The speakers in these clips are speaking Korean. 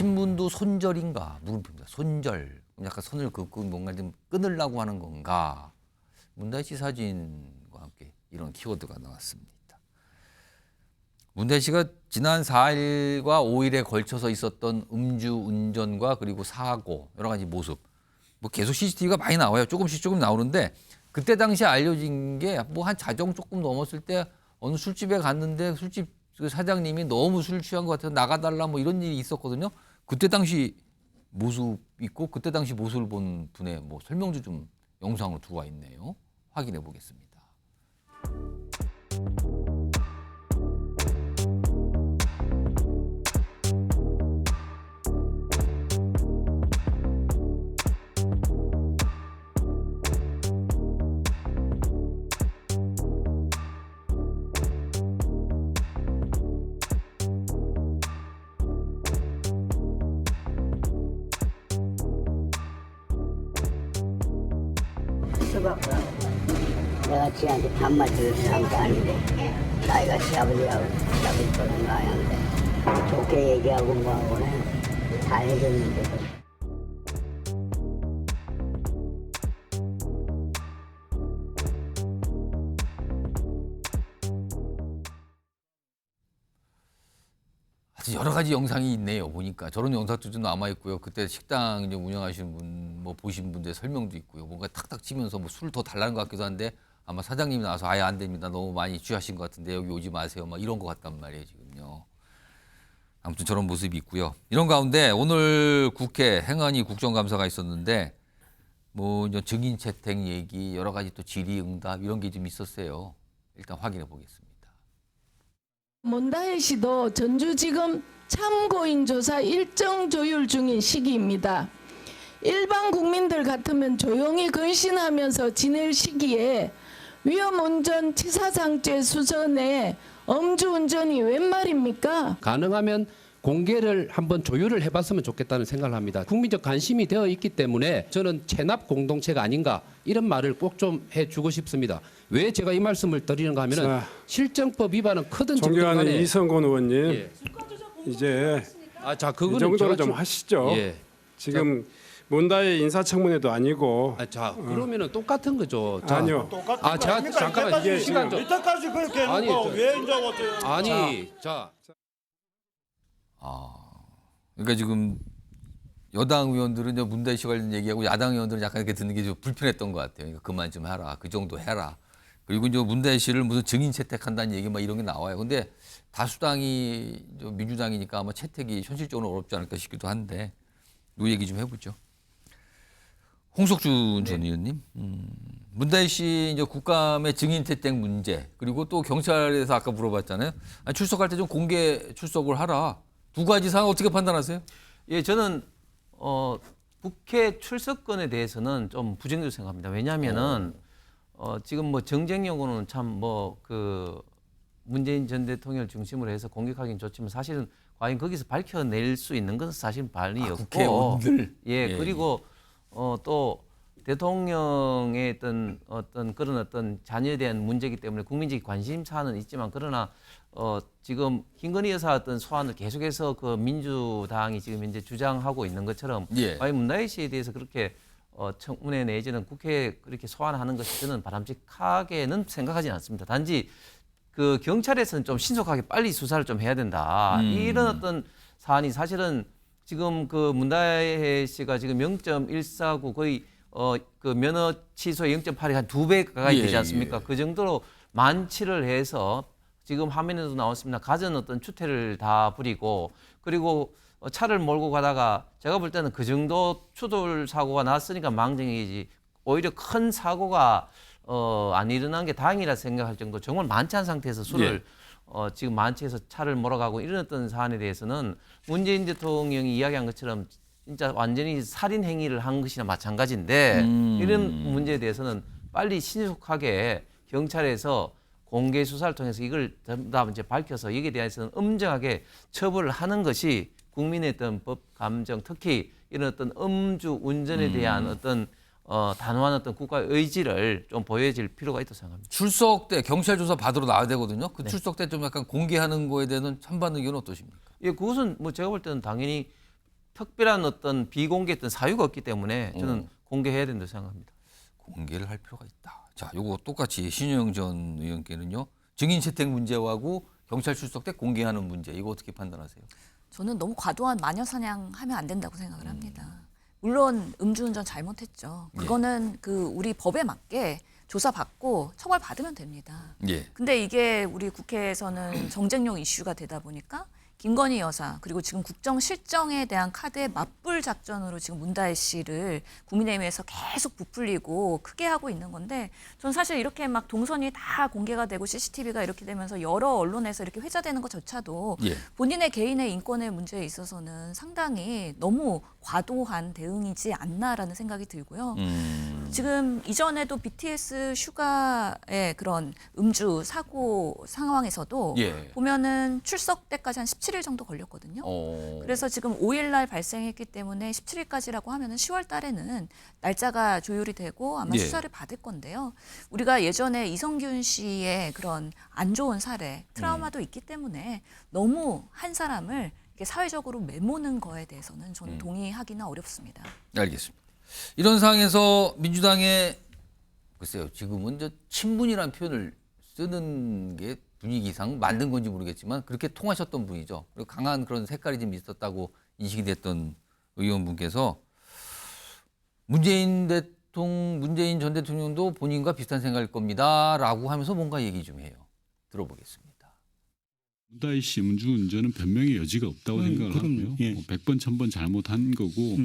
친문도 손절인가 물음표입니다. 손절. 약간 손을 긋고 뭔가 좀 끊으려고 하는 건가. 문다혜 씨 사진과 함께 이런 키워드가 나왔습니다. 문다혜 씨가 지난 4일과 5일에 걸쳐서 있었던 음주운전과 그리고 사고 여러 가지 모습 뭐 계속 CCTV가 많이 나와요. 조금 나오는데 그때 당시 알려진 게 뭐 한 자정 조금 넘었을 때 어느 술집에 갔는데 술집 그 사장님이 너무 술 취한 것 같아서 나가달라 뭐 이런 일이 있었거든요. 그때 당시 모습 있고 그때 당시 모습을 본 분의 뭐 설명도 좀 영상으로 들어와 있네요. 확인해 보겠습니다. 내가 지한테 반말 들을 사람도 아닌데 나이가 시아버지하고 시아버지 거는 나이인데 좋게 얘기하고 뭐하고는 다 해줬는데도 아주 여러 가지 영상이 있네요. 보니까 저런 영상도 좀 남아 있고요. 그때 식당 이제 운영하시는 분 뭐 보신 분들 설명도 있고요. 뭔가 탁탁 치면서 뭐 술 더 달라는 것 같기도 한데 아마 사장님이 나와서 아예 안 됩니다. 너무 많이 취하신 것 같은데 여기 오지 마세요. 막 이런 것 같단 말이에요 지금요. 아무튼 저런 모습이 있고요. 이런 가운데 오늘 국회 행안위 국정감사가 있었는데 뭐 이제 증인 채택 얘기 여러 가지 또 질의응답 이런 게 좀 있었어요. 일단 확인해 보겠습니다. 문다혜 씨도 전주지검 참고인 조사 일정 조율 중인 시기입니다. 일반 국민들 같으면 조용히 근신하면서 지낼 시기에 위험운전 치사상죄 수선에 음주운전이 웬 말입니까? 가능하면 공개를 한번 조율을 해봤으면 좋겠다는 생각을 합니다. 국민적 관심이 되어 있기 때문에 저는 체납 공동체가 아닌가 이런 말을 꼭 좀 해주고 싶습니다. 왜 제가 이 말씀을 드리는가 하면은 실정법 위반은 크든 작든 존경하는 간에 이성곤 의원님 예. 이제 자 이 그거는 정도로 제가 좀 하시죠. 예. 지금 문다혜 인사청문회도 아니고 자 그러면은 똑같은 거죠. 자, 아니요. 제가 잠깐만 이게 시간 좀 이때까지 그렇게 아니, 해놓고 저- 왜 이제 어때요? 아니 자 그러니까 지금 여당 의원들은 이제 문다혜 씨 관련 얘기하고 야당 의원들은 약간 이렇게 듣는 게 좀 불편했던 것 같아요. 그러니까 그만 좀 해라. 그 정도 해라. 그리고 이제 문다혜 씨를 무슨 증인 채택한다는 얘기 막 이런 게 나와요. 근데 다수당이 민주당이니까 아마 채택이 현실적으로 어렵지 않을까 싶기도 한데 이 얘기 좀 해보죠. 홍석준 전 의원님, 문다혜 씨 이제 국감의 증인 채택 문제 그리고 또 경찰에서 아까 물어봤잖아요. 아니, 출석할 때 좀 공개 출석을 하라. 두 가지 사항 어떻게 판단하세요? 예, 저는 국회 출석권에 대해서는 좀 부정적으로 생각합니다. 왜냐하면은 지금 뭐 정쟁용으로는 참 뭐 그 문재인 전 대통령을 중심으로 해서 공격하기는 좋지만 사실은 과연 거기서 밝혀낼 수 있는 것은 사실 발이 없고 국회의원들. 예, 예, 그리고 또 대통령의 어떤 그런 어떤 자녀에 대한 문제이기 때문에 국민적 관심사는 있지만 그러나 지금 김건희 여사 어떤 소환을 계속해서 그 민주당이 지금 이제 주장하고 있는 것처럼 예. 과연 문다혜 씨에 대해서 그렇게 청문회 내지는 국회에 그렇게 소환하는 것이 저는 바람직하게는 생각하지는 않습니다. 단지 그 경찰에서는 좀 신속하게 빨리 수사를 좀 해야 된다. 이런 어떤 사안이 사실은 지금 그 문다혜 씨가 지금 0.149 거의 그 면허 취소의 0.8이 한 2배 가까이 되지 않습니까? 예. 그 정도로 만취를 해서 지금 화면에도 나왔습니다. 갖은 어떤 추태를 다 부리고 그리고 차를 몰고 가다가 제가 볼 때는 그 정도 추돌 사고가 났으니까 망정이지 오히려 큰 사고가 안 일어난 게 다행이라 생각할 정도 정말 만취한 상태에서 술을 지금 만취해서 차를 몰아가고 이런 어떤 사안에 대해서는 문재인 대통령이 이야기한 것처럼 진짜 완전히 살인 행위를 한 것이나 마찬가지인데 이런 문제에 대해서는 빨리 신속하게 경찰에서 공개 수사를 통해서 이걸 다 이제 밝혀서 여기에 대해서는 엄정하게 처벌을 하는 것이 국민의 어떤 법 감정 특히 이런 어떤 음주 운전에 대한 어떤 단호한 어떤 국가의 의지를 좀 보여질 필요가 있다고 생각합니다. 출석 때 경찰 조사 받으러 나와야 되거든요. 그 출석 때 좀 약간 공개하는 거에 대한 찬반 의견은 어떠십니까? 예, 그것은 뭐 제가 볼 때는 당연히 특별한 어떤 비공개했던 사유가 없기 때문에 저는 공개해야 된다고 생각합니다. 공개를 할 필요가 있다. 자, 요거 똑같이 신효영 전 의원께는요. 증인 채택 문제하고 경찰 출석 때 공개하는 문제 이거 어떻게 판단하세요? 저는 너무 과도한 마녀 사냥하면 안 된다고 생각을 합니다. 물론 음주운전 잘못했죠. 그거는 그 우리 법에 맞게 조사받고 처벌받으면 됩니다. 예. 근데 이게 우리 국회에서는 정쟁용 이슈가 되다 보니까 김건희 여사 그리고 지금 국정 실정에 대한 카드의 맞불 작전으로 지금 문다혜 씨를 국민의힘에서 계속 부풀리고 크게 하고 있는 건데 전 사실 이렇게 막 동선이 다 공개가 되고 CCTV가 이렇게 되면서 여러 언론에서 이렇게 회자되는 것조차도 예. 본인의 개인의 인권의 문제에 있어서는 상당히 너무 과도한 대응이지 않나라는 생각이 들고요. 지금 이전에도 BTS 슈가의 그런 음주 사고 상황에서도 예. 보면은 출석 때까지 한 17일 정도 걸렸거든요. 그래서 지금 5일 날 발생했기 때문에 17일까지라고 하면은 10월 달에는 날짜가 조율이 되고 아마 예. 수사를 받을 건데요. 우리가 예전에 이성균 씨의 그런 안 좋은 사례, 트라우마도 있기 때문에 너무 한 사람을 이렇게 사회적으로 메모는 거에 대해서는 저는 동의하기는 어렵습니다. 알겠습니다. 이런 상황에서 민주당의 글쎄요. 지금은 저 친분이라는 표현을 쓰는 게 분위기상 맞는 건지 모르겠지만 그렇게 통하셨던 분이죠. 그리고 강한 그런 색깔이 좀 있었다고 인식이 됐던 의원분께서 문재인 전 대통령도 본인과 비슷한 생각일 겁니다라고 하면서 뭔가 얘기 좀 해요. 들어보겠습니다. 문다혜 씨 음주운전은 변명의 여지가 없다고 생각을 그럼요. 하고요. 예. 100번, 1000번 잘못한 거고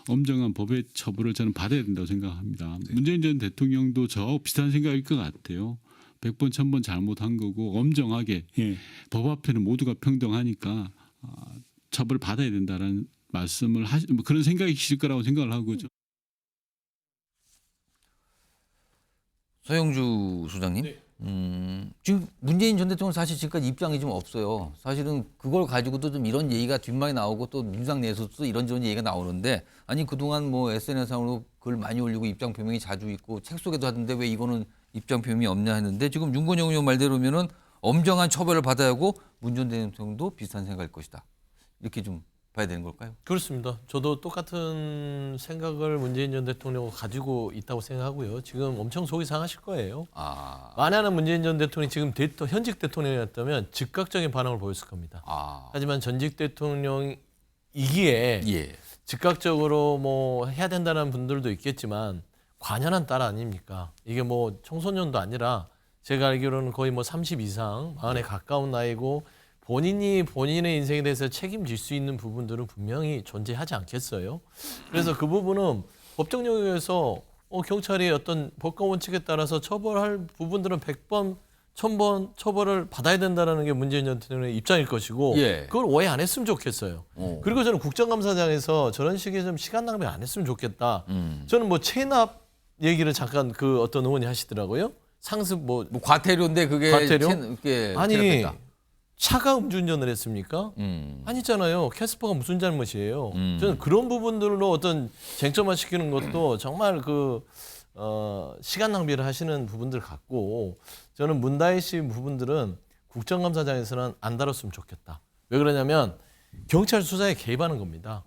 엄정한 법의 처벌을 저는 받아야 된다고 생각합니다. 문재인 전 대통령도 저 비슷한 생각일 것 같아요. 100번, 1000번 잘못한 거고 엄정하게 예. 법 앞에는 모두가 평등하니까 처벌을 받아야 된다라는 말씀을 뭐 그런 생각이 있을 거라고 생각을 하고 서영주 소장님. 지금 문재인 전 대통령 사실 지금까지 입장이 좀 없어요. 사실은 그걸 가지고도 좀 이런 얘기가 뒷말이 나오고 또 민주당 내에서도 이런저런 얘기가 나오는데 아니 그동안 뭐 SNS상으로 글 많이 올리고 입장 표명이 자주 있고 책 소개도 하던데 왜 이거는 입장 표명이 없냐 했는데 지금 윤건영 의원 말대로면은 엄정한 처벌을 받아야 하고 문 전 대통령도 비슷한 생각일 것이다. 이렇게 좀 봐야 되는 걸까요? 그렇습니다. 저도 똑같은 생각을 문재인 전 대통령은 가지고 있다고 생각하고요. 지금 엄청 속이 상하실 거예요. 만약에 문재인 전 대통령이 지금 현직 대통령이었다면 즉각적인 반응을 보였을 겁니다. 하지만 전직 대통령이기에 예. 즉각적으로 뭐 해야 된다는 분들도 있겠지만 관연한 딸 아닙니까? 이게 뭐 청소년도 아니라 제가 알기로는 거의 뭐 30 이상, 40에 가까운 나이고 본인이 본인의 인생에 대해서 책임질 수 있는 부분들은 분명히 존재하지 않겠어요. 그래서 그 부분은 법정 영역에서 경찰이 어떤 법과 원칙에 따라서 처벌할 부분들은 100번, 1000번 처벌을 받아야 된다는 게 문재인 전 대통령의 입장일 것이고 예. 그걸 오해 안 했으면 좋겠어요. 그리고 저는 국정감사장에서 저런 식의 좀 시간 낭비 안 했으면 좋겠다. 저는 뭐 체납 얘기를 잠깐 그 어떤 의원이 하시더라고요. 상습 뭐 과태료인데 그게 과태료? 그게 아니 체납됐다. 차가 음주운전을 했습니까? 아니잖아요. 캐스퍼가 무슨 잘못이에요. 저는 그런 부분들로 어떤 쟁점화 시키는 것도 정말 시간 낭비를 하시는 부분들 같고 저는 문다혜 씨 부분들은 국정감사장에서는 안 다뤘으면 좋겠다. 왜 그러냐면 경찰 수사에 개입하는 겁니다.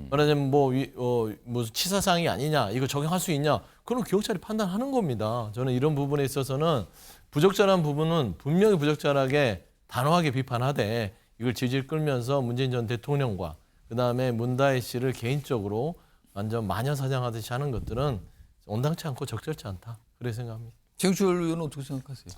말하자면 무슨 치사상이 아니냐, 이거 적용할 수 있냐, 그건 경찰이 판단하는 겁니다. 저는 이런 부분에 있어서는 부적절한 부분은 분명히 부적절하게 단호하게 비판하되 이걸 질질 끌면서 문재인 전 대통령과 그다음에 문다혜 씨를 개인적으로 완전 마녀 사냥하듯이 하는 것들은 온당치 않고 적절치 않다. 그렇게 생각합니다. 최영철 의원은 어떻게 생각하세요?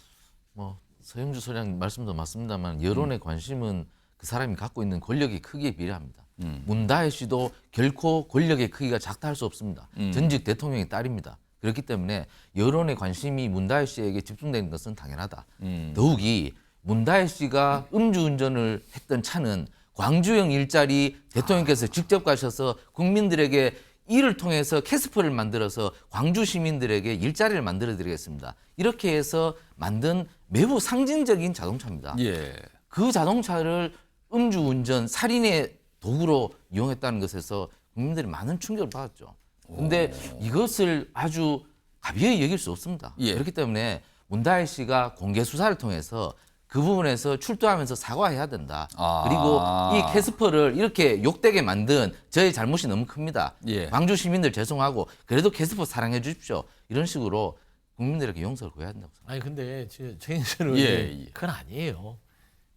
뭐 서영주 소장 말씀도 맞습니다만 여론의 관심은 그 사람이 갖고 있는 권력의 크기에 비례합니다. 문다혜 씨도 결코 권력의 크기가 작다 할 수 없습니다. 전직 대통령의 딸입니다. 그렇기 때문에 여론의 관심이 문다혜 씨에게 집중되는 것은 당연하다. 더욱이 문다혜 씨가 음주운전을 했던 차는 광주형 일자리 대통령께서 직접 가셔서 국민들에게 이를 통해서 캐스퍼를 만들어서 광주 시민들에게 일자리를 만들어 드리겠습니다. 이렇게 해서 만든 매우 상징적인 자동차입니다. 예. 그 자동차를 음주운전, 살인의 도구로 이용했다는 것에서 국민들이 많은 충격을 받았죠. 그런데 이것을 아주 가벼이 여길 수 없습니다. 예. 그렇기 때문에 문다혜 씨가 공개 수사를 통해서 그 부분에서 출두하면서 사과해야 된다. 아. 그리고 이 캐스퍼를 이렇게 욕되게 만든 저의 잘못이 너무 큽니다. 예. 광주 시민들 죄송하고 그래도 캐스퍼 사랑해 주십시오. 이런 식으로 국민들에게 용서를 구해야 된다고 생각합니다. 아니 근데 최인철 예, 의원님 예. 그건 아니에요.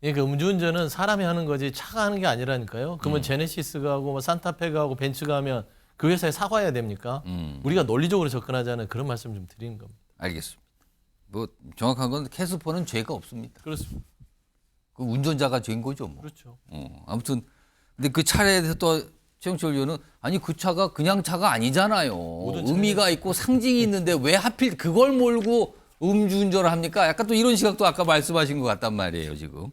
그러니까 음주운전은 사람이 하는 거지 차가 하는 게 아니라니까요. 그러면 제네시스가 하고 뭐 산타페가 하고 벤츠가 하면 그 회사에 사과해야 됩니까? 우리가 논리적으로 접근하자는 그런 말씀 좀 드리는 겁니다. 알겠습니다. 뭐 정확한 건 캐스퍼는 죄가 없습니다. 그렇습니다. 그 운전자가 죄인 거죠. 뭐. 그렇죠. 아무튼 근데 그 차례에 대해서 또 최영철 의원은 아니 그 차가 그냥 차가 아니잖아요. 의미가 있고 상징이 있는데 왜 하필 그걸 몰고 음주운전을 합니까? 약간 또 이런 시각도 아까 말씀하신 것 같단 말이에요 지금.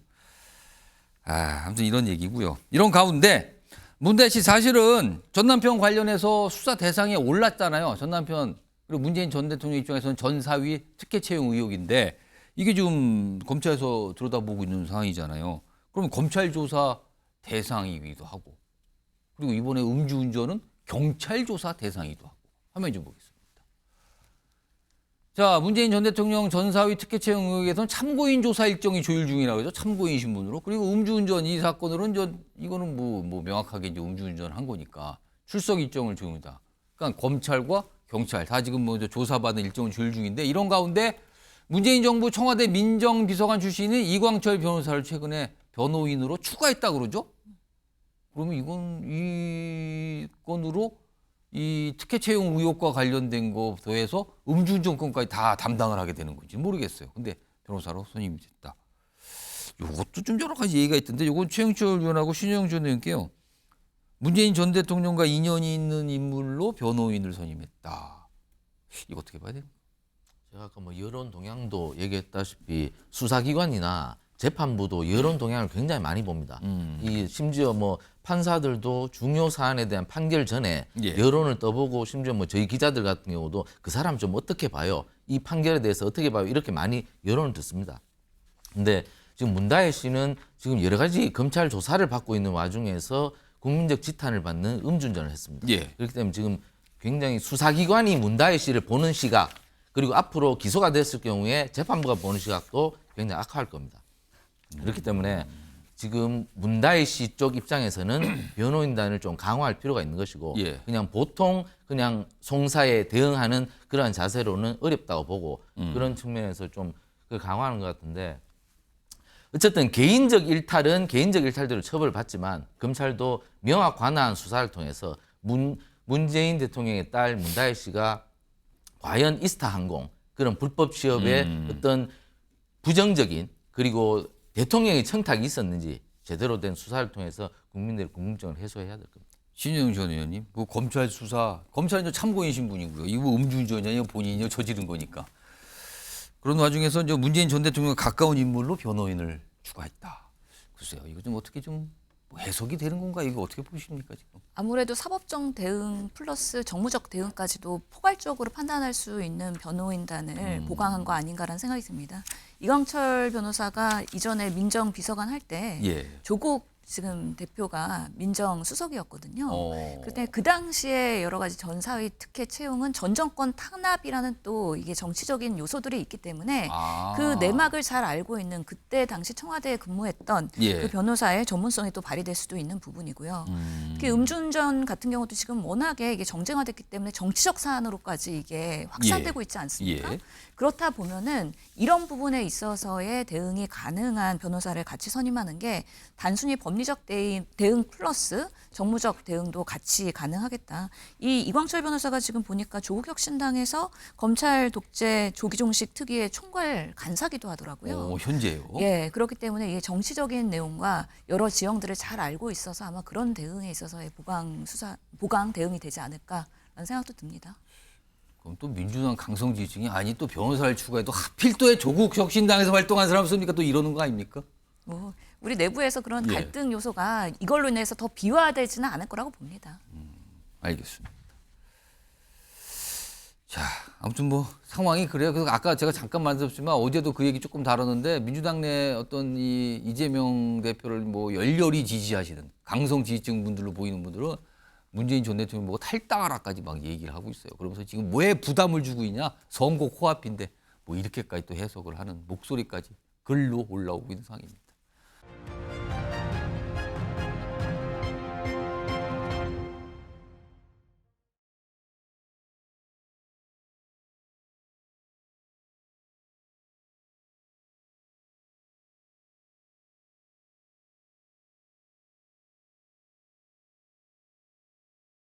아무튼 이런 얘기고요. 이런 가운데 문대희 씨 사실은 전 남편 관련해서 수사 대상에 올랐잖아요. 전 남편 그리고 문재인 전 대통령 입장에서는 전사위 특혜 채용 의혹인데 이게 지금 검찰에서 들여다보고 있는 상황이잖아요. 그럼 검찰 조사 대상이기도 하고 그리고 이번에 음주운전은 경찰 조사 대상이기도 하고 화면 좀 보겠습니다. 자, 문재인 전 대통령 전사위 특혜 채용 의혹에서는 참고인 조사 일정이 조율 중이라고 해서 참고인 신분으로 그리고 음주운전 이 사건으로는 이거는 뭐 명확하게 이제 음주운전 한 거니까 출석 일정을 조율다. 그러니까 검찰과 경찰 다 지금 뭐 조사받는 일정을 조율 중인데 이런 가운데 문재인 정부 청와대 민정비서관 출신인 이광철 변호사를 최근에 변호인으로 추가했다 그러죠? 그러면 이 건으로 이 특혜 채용 의혹과 관련된 거 더해서 음주운전 건까지 다 담당을 하게 되는 건지 모르겠어요. 근데 변호사로 선임이 됐다. 이것도 좀 여러 가지 얘기가 있던데 이건 최영철 의원하고 신영준 전 의원께요. 문재인 전 대통령과 인연이 있는 인물로 변호인을 선임했다. 이거 어떻게 봐야 됩니까? 제가 아까 뭐 여론 동향도 얘기했다시피 수사기관이나 재판부도 여론 동향을 굉장히 많이 봅니다. 이 심지어 뭐 판사들도 중요 사안에 대한 판결 전에 예. 여론을 떠보고 심지어 뭐 저희 기자들 같은 경우도 그 사람 좀 어떻게 봐요? 이 판결에 대해서 어떻게 봐요? 이렇게 많이 여론을 듣습니다. 근데 지금 문다혜 씨는 지금 여러 가지 검찰 조사를 받고 있는 와중에서 국민적 지탄을 받는 음주운전을 했습니다. 예. 그렇기 때문에 지금 굉장히 수사기관이 문다혜 씨를 보는 시각 그리고 앞으로 기소가 됐을 경우에 재판부가 보는 시각도 굉장히 악화할 겁니다. 그렇기 때문에 지금 문다혜 씨 쪽 입장에서는 변호인단을 좀 강화할 필요가 있는 것이고 예. 그냥 보통 그냥 송사에 대응하는 그러한 자세로는 어렵다고 보고 그런 측면에서 좀 그걸 강화하는 것 같은데 어쨌든 개인적 일탈은 개인적 일탈대로 처벌을 받지만 검찰도 명확 관한 수사를 통해서 문재인 대통령의 딸 문다혜 씨가 과연 이스타항공 그런 불법 취업의 어떤 부정적인 그리고 대통령의 청탁이 있었는지 제대로 된 수사를 통해서 국민들의 궁금증을 해소해야 될 겁니다. 신영 전 의원님, 그 검찰 수사, 검찰은 참고인 신분이고요. 이거 음주운전이요 본인이 저지른 거니까. 그런 와중에서 이제 문재인 전 대통령 가까운 인물로 변호인을 추가했다. 글쎄요, 이거 좀 어떻게 좀 해석이 되는 건가? 이거 어떻게 보십니까 지금? 아무래도 사법적 대응 플러스 정무적 대응까지도 포괄적으로 판단할 수 있는 변호인단을 보강한 거 아닌가라는 생각이 듭니다. 이광철 변호사가 이전에 민정비서관 할 때 예. 조국 지금 대표가 민정수석이었거든요. 어. 그때 그 당시에 여러 가지 전사위 특혜 채용은 전 정권 탄압이라는 또 이게 정치적인 요소들이 있기 때문에 아. 그 내막을 잘 알고 있는 그때 당시 청와대에 근무했던 예. 그 변호사의 전문성이 또 발휘될 수도 있는 부분이고요. 특히 음주운전 같은 경우도 지금 워낙에 이게 정쟁화됐기 때문에 정치적 사안으로까지 이게 확산되고 있지 않습니까? 예. 그렇다 보면은 이런 부분에 있어서의 대응이 가능한 변호사를 같이 선임하는 게 단순히 법리적 대응 플러스 정무적 대응도 같이 가능하겠다. 이 이광철 변호사가 지금 보니까 조국혁신당에서 검찰 독재 조기종식 특위의 총괄 간사기도 하더라고요. 현재요? 예, 그렇기 때문에 이게 정치적인 내용과 여러 지형들을 잘 알고 있어서 아마 그런 대응에 있어서의 보강 대응이 되지 않을까라는 생각도 듭니다. 그럼 또 민주당 강성 지지층이 아니 또 변호사를 추가해도 하필 또 조국 혁신당에서 활동한 사람 씁니까? 또 이러는 거 아닙니까? 뭐 우리 내부에서 그런 예. 갈등 요소가 이걸로 인해서 더 비화되지는 않을 거라고 봅니다. 알겠습니다. 자, 아무튼 뭐 상황이 그래요. 그래서 아까 제가 잠깐 말씀드렸지만 어제도 그 얘기 조금 다뤘는데 민주당 내 어떤 이 이재명 대표를 뭐 열렬히 지지하시는 강성 지지층 분들로 보이는 분들은 문재인 전 대통령 보고 탈당하라까지 막 얘기를 하고 있어요. 그러면서 지금 왜 부담을 주고 있냐? 선거 코앞인데 뭐 이렇게까지 또 해석을 하는 목소리까지 글로 올라오고 있는 상황입니다.